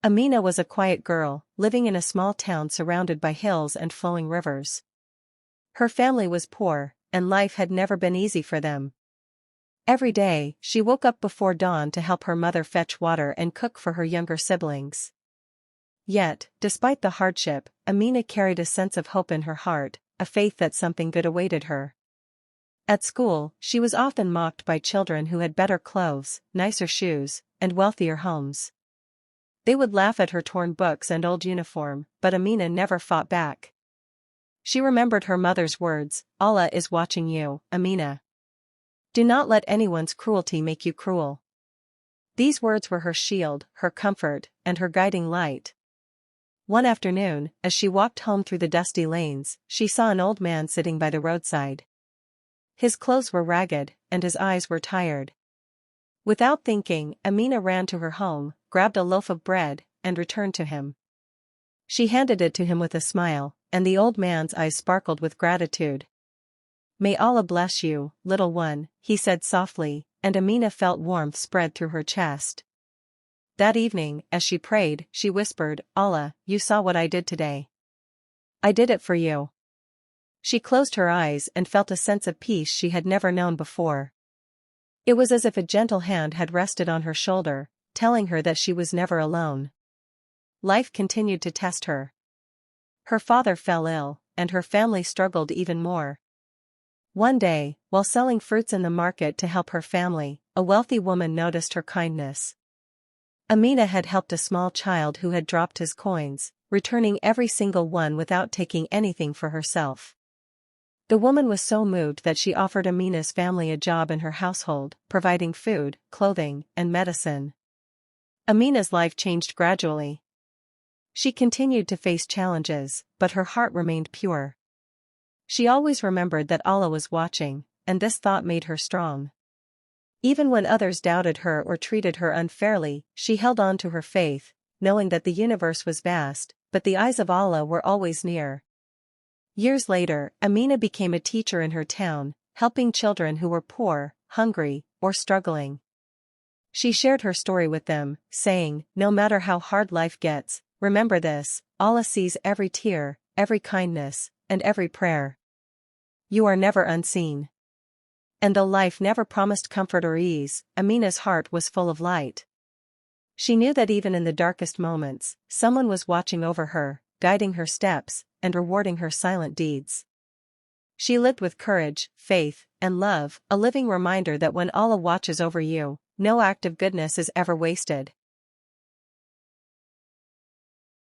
Amina was a quiet girl, living in a small town surrounded by hills and flowing rivers. Her family was poor, and life had never been easy for them. Every day, she woke up before dawn to help her mother fetch water and cook for her younger siblings. Yet, despite the hardship, Amina carried a sense of hope in her heart, a faith that something good awaited her. At school, she was often mocked by children who had better clothes, nicer shoes, and wealthier homes. They would laugh at her torn books and old uniform, but Amina never fought back. She remembered her mother's words, "Allah is watching you, Amina. Do not let anyone's cruelty make you cruel." These words were her shield, her comfort, and her guiding light. One afternoon, as she walked home through the dusty lanes, she saw an old man sitting by the roadside. His clothes were ragged, and his eyes were tired. Without thinking, Amina ran to her home, grabbed a loaf of bread, and returned to him. She handed it to him with a smile, and the old man's eyes sparkled with gratitude. "May Allah bless you, little one," he said softly, and Amina felt warmth spread through her chest. That evening, as she prayed, she whispered, "Allah, you saw what I did today. I did it for you." She closed her eyes and felt a sense of peace she had never known before. It was as if a gentle hand had rested on her shoulder, telling her that she was never alone. Life continued to test her. Her father fell ill, and her family struggled even more. One day, while selling fruits in the market to help her family, a wealthy woman noticed her kindness. Amina had helped a small child who had dropped his coins, returning every single one without taking anything for herself. The woman was so moved that she offered Amina's family a job in her household, providing food, clothing, and medicine. Amina's life changed gradually. She continued to face challenges, but her heart remained pure. She always remembered that Allah was watching, and this thought made her strong. Even when others doubted her or treated her unfairly, she held on to her faith, knowing that the universe was vast, but the eyes of Allah were always near. Years later, Amina became a teacher in her town, helping children who were poor, hungry, or struggling. She shared her story with them, saying, "No matter how hard life gets, remember this, Allah sees every tear, every kindness, and every prayer. You are never unseen." And though life never promised comfort or ease, Amina's heart was full of light. She knew that even in the darkest moments, someone was watching over her, guiding her steps, and rewarding her silent deeds. She lived with courage, faith, and love, a living reminder that when Allah watches over you, no act of goodness is ever wasted.